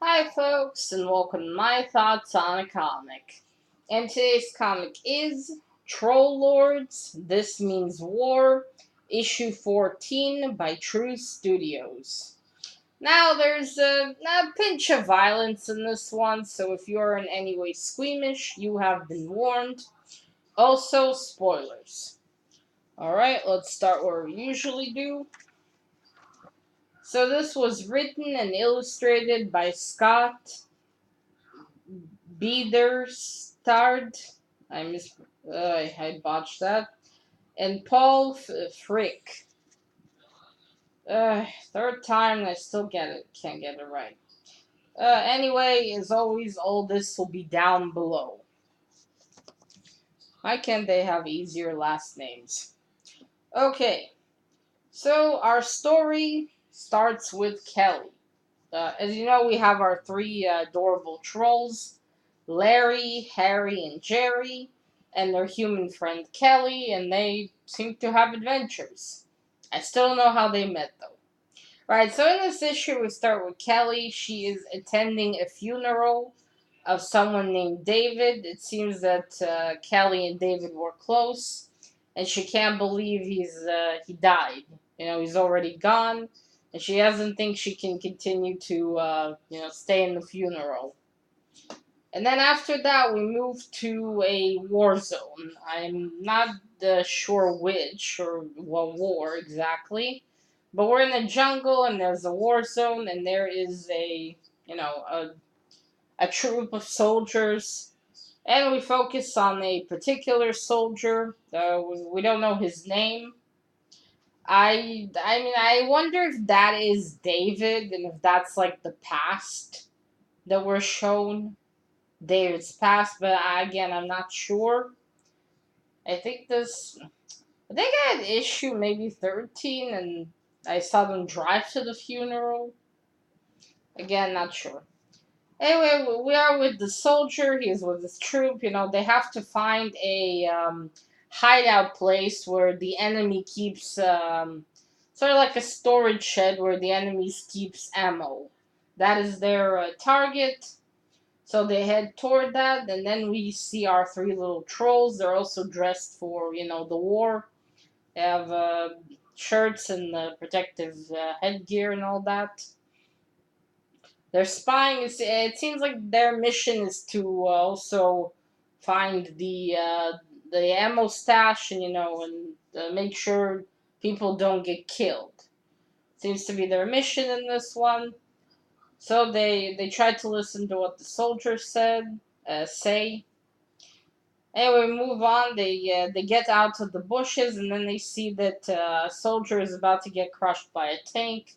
Hi folks, and welcome to my thoughts on a comic. And today's comic is TROLLORDS, This Means War, issue 14 by True Studios. Now there's a pinch of violence in this one, so if you're in any way squeamish, you have been warned. Also, spoilers. Alright, let's start where we usually do. So this was written and illustrated by Scott Beaderstadt. I botched that. And Paul Fricke. Third time and I still can't get it right. Anyway, as always, all this will be down below. Why can't they have easier last names? Okay, so our story starts with Kelly. As you know, we have our three adorable trolls, Larry, Harry, and Jerry, and their human friend Kelly, and they seem to have adventures. I still don't know how they met, though. Right, so in this issue, we start with Kelly. She is attending a funeral of someone named David. It seems that Kelly and David were close, and she can't believe he died. He's already gone, and she doesn't think she can continue to stay in the funeral. And then after that, we move to a war zone. I'm not sure which or what war exactly, but we're in the jungle and there's a war zone and there is a troop of soldiers, and we focus on a particular soldier. We don't know his name. I wonder if that is David and if that's like the past that we're shown. David's past, but again, I'm not sure. I think this. I think I had issue maybe 13, and I saw them drive to the funeral. Again, not sure. Anyway, we are with the soldier. He is with his troop. They have to find a hideout place where the enemy keeps sort of like a storage shed where the enemy keeps ammo. That is their target. So they head toward that, and then we see our three little trolls. They're also dressed for, the war. They have shirts and protective headgear and all that. They're spying. It seems like their mission is to also find the ammo stash and make sure people don't get killed. Seems to be their mission in this one. So they try to listen to what the soldiers say. Anyway, move on. They get out of the bushes and then they see that a soldier is about to get crushed by a tank.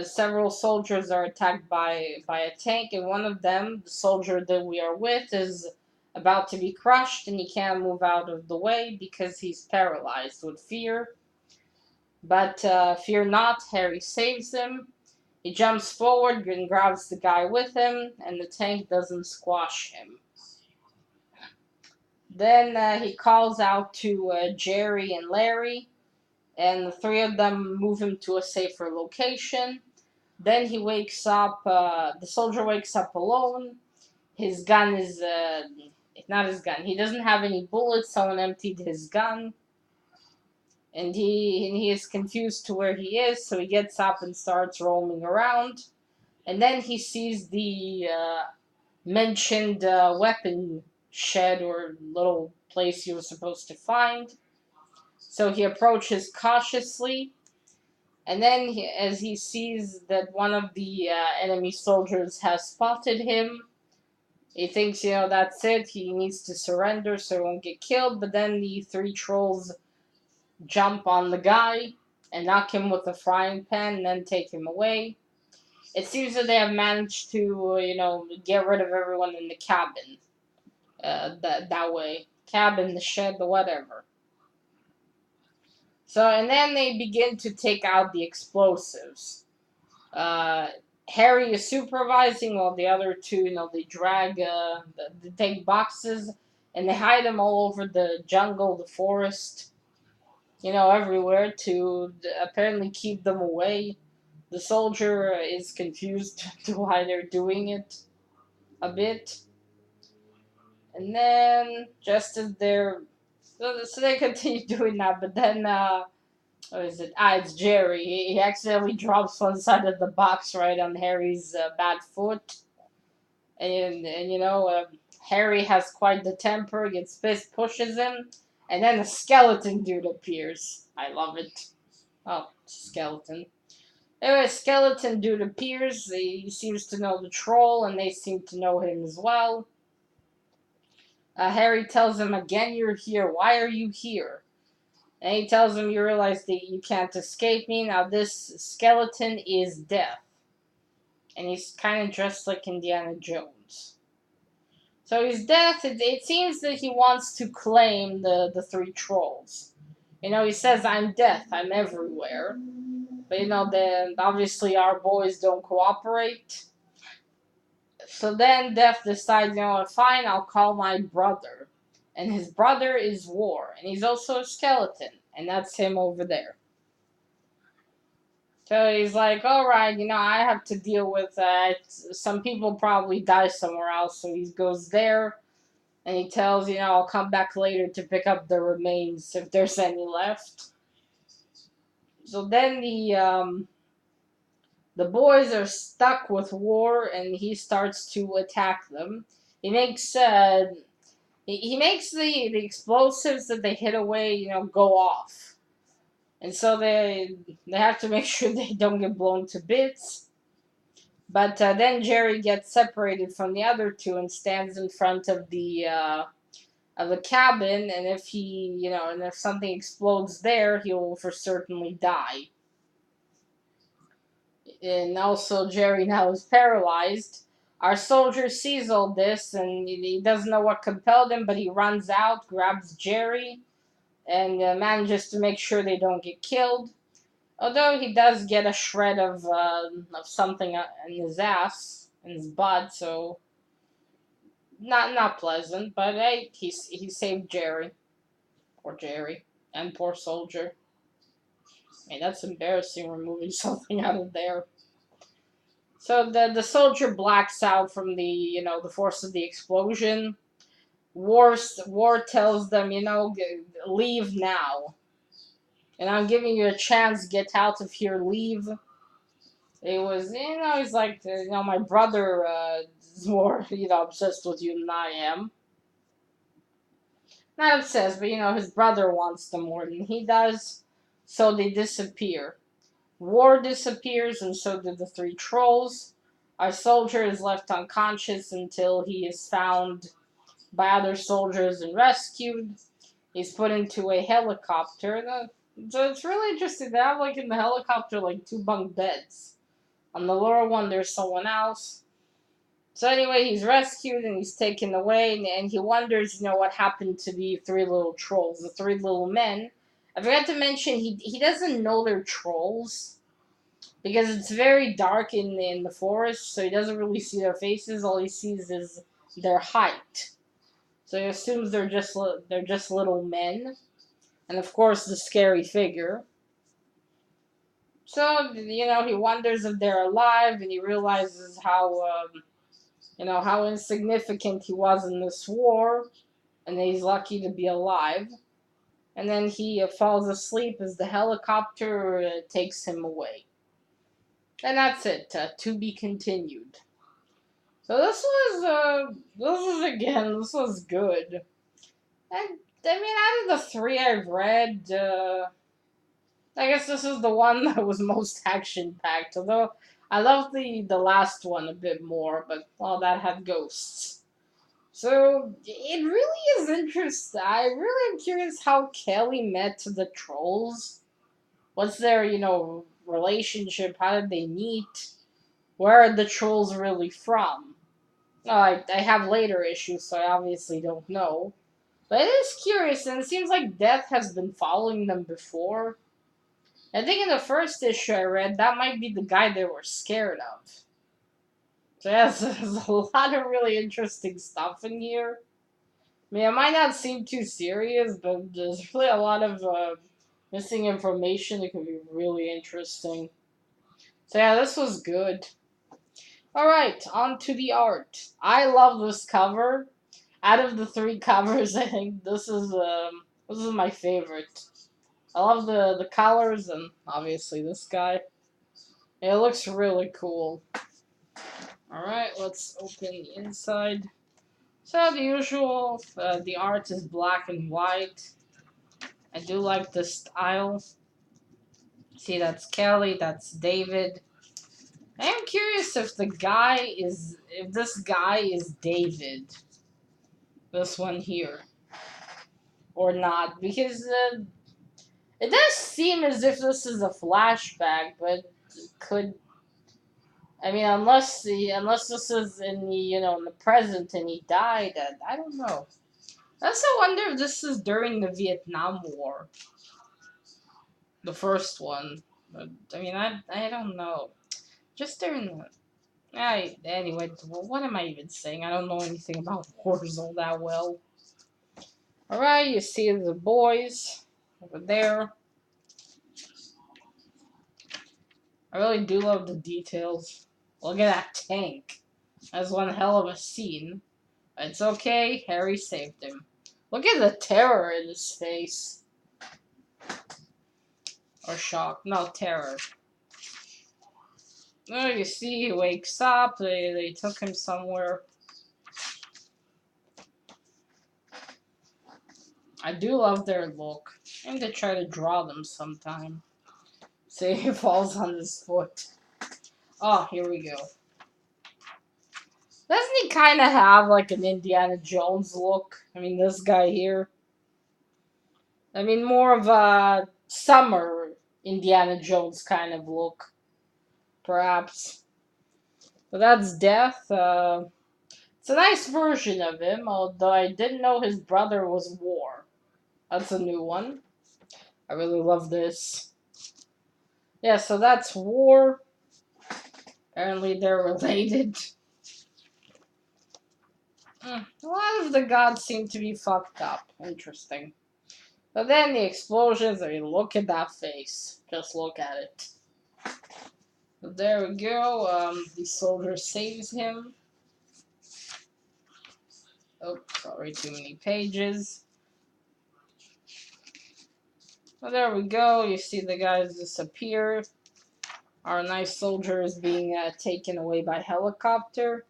Several soldiers are attacked by a tank, and one of them, the soldier that we are with, is about to be crushed, and he can't move out of the way because he's paralyzed with fear. But fear not, Harry saves him. He jumps forward and grabs the guy with him, and the tank doesn't squash him. Then he calls out to Jerry and Larry, and the three of them move him to a safer location. Then he wakes up, the soldier wakes up alone. His gun is, not his gun, he doesn't have any bullets, someone emptied his gun. And he is confused to where he is, so he gets up and starts roaming around. And then he sees the mentioned weapon shed or little place he was supposed to find. So he approaches cautiously, and then as he sees that one of the enemy soldiers has spotted him, he thinks, that's it, he needs to surrender so he won't get killed, but then the three trolls jump on the guy and knock him with a frying pan and then take him away. It seems that they have managed to, get rid of everyone in the cabin. That way. Cabin, the shed, the whatever. So, and then they begin to take out the explosives. Harry is supervising while the other two, they drag, they take boxes and they hide them all over the jungle, the forest, everywhere to apparently keep them away. The soldier is confused to why they're doing it a bit. And then, just as they're. So they continue doing that, but then, what is it? It's Jerry. He accidentally drops one side of the box right on Harry's bad foot. And Harry has quite the temper, gets pissed, pushes him, and then a skeleton dude appears. I love it. Oh, skeleton. Anyway, a skeleton dude appears. He seems to know the troll, and they seem to know him as well. Harry tells him again, "You're here. Why are you here?" And he tells him, "You realize that you can't escape me. Now, this skeleton is Death." And he's kind of dressed like Indiana Jones. So he's Death. It seems that he wants to claim the three trolls. He says, "I'm Death. I'm everywhere." But, then obviously our boys don't cooperate. So then Death decides, fine, I'll call my brother. And his brother is War. And he's also a skeleton. And that's him over there. So he's like, alright, I have to deal with some people probably die somewhere else. So he goes there. And he tells, I'll come back later to pick up the remains if there's any left. So then the boys are stuck with War, and he starts to attack them. He makes he makes the explosives that they hit away, go off, and so they have to make sure they don't get blown to bits. But then Jerry gets separated from the other two and stands in front of the cabin, and if and if something explodes there, he will for certainly die. And also Jerry now is paralyzed. Our soldier sees all this and he doesn't know what compelled him, but he runs out, grabs Jerry, and manages to make sure they don't get killed. Although he does get a shred of something in his ass, in his butt, so not pleasant. But hey, he saved Jerry, poor Jerry, and poor soldier. I mean, that's embarrassing, removing something out of there. So the soldier blacks out from the force of the explosion. War tells them, leave now. And I'm giving you a chance, get out of here, leave. It was, he's like, my brother is more, obsessed with you than I am. Not obsessed, but, his brother wants them more than he does. So they disappear. War disappears, and so do the three trolls. Our soldier is left unconscious until he is found by other soldiers and rescued. He's put into a helicopter. So it's really interesting. They have, in the helicopter, two bunk beds. On the lower one, there's someone else. So anyway, he's rescued and he's taken away, and he wonders, what happened to the three little trolls, the three little men. I forgot to mention, he doesn't know they're trolls because it's very dark in the forest, so he doesn't really see their faces. All he sees is their height. So he assumes they're just little men, and of course the scary figure. So he wonders if they're alive, and he realizes how insignificant he was in this war, and he's lucky to be alive. And then he falls asleep as the helicopter takes him away. And that's it. To be continued. So this was good. And I mean, out of the three I've read, I guess this is the one that was most action packed. Although I love the last one a bit more, but well, that had ghosts. So it really is interesting. I really am curious how Kelly met the trolls. What's their relationship? How did they meet? Where are the trolls really from? Oh, I have later issues, so I obviously don't know. But it is curious, and it seems like Death has been following them before. I think in the first issue I read, that might be the guy they were scared of. So yeah, there's a lot of really interesting stuff in here. I mean, it might not seem too serious, but there's really a lot of missing information that could be really interesting. So yeah, this was good. Alright, on to the art. I love this cover. Out of the three covers, I think this is my favorite. I love the colors and obviously this guy. It looks really cool. Alright, let's open the inside. So the usual, the art is black and white. I do like the style. See, that's Kelly, that's David. I am curious if this guy is David. This one here. Or not. Because it does seem as if this is a flashback, but it could. I mean, unless this is in the in the present and he died, I don't know. I also wonder if this is during the Vietnam War, the first one. But, I mean, I don't know. Just during the. Anyway, what am I even saying? I don't know anything about wars all that well. Alright, you see the boys over there. I really do love the details. Look at that tank. That's one hell of a scene. It's okay, Harry saved him. Look at the terror in his face. Or shock. No, terror. Oh, you see, he wakes up. They took him somewhere. I do love their look. I need to try to draw them sometime. See, he falls on his foot. Oh, here we go. Doesn't he kind of have like an Indiana Jones look? I mean, this guy here. I mean, more of a summer Indiana Jones kind of look, perhaps. But that's Death. It's a nice version of him, although I didn't know his brother was War. That's a new one. I really love this. Yeah, so that's War. Apparently they're related. A lot of the gods seem to be fucked up. Interesting. But then the explosions, I mean, look at that face. Just look at it. But there we go. The soldier saves him. Oh, sorry, too many pages. Well, there we go. You see the guys disappear. Our nice soldier is being taken away by helicopter.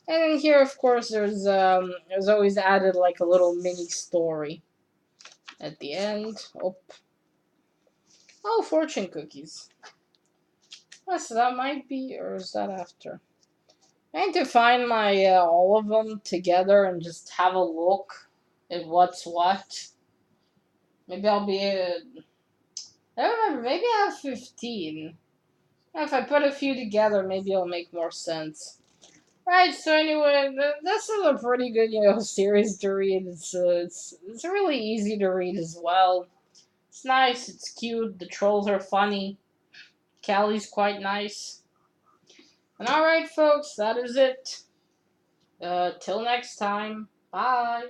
And then here, of course, there's always added like a little mini story at the end. Oh, fortune cookies. Oh, so that might be, or is that after? I need to find my all of them together and just have a look at what's what. Maybe I'll be. I don't remember. Maybe I have 15. If I put a few together, maybe it'll make more sense. Right. So anyway, this is a pretty good, series to read. It's really easy to read as well. It's nice. It's cute. The trolls are funny. Callie's quite nice. And alright, folks, that is it. Till next time. Bye.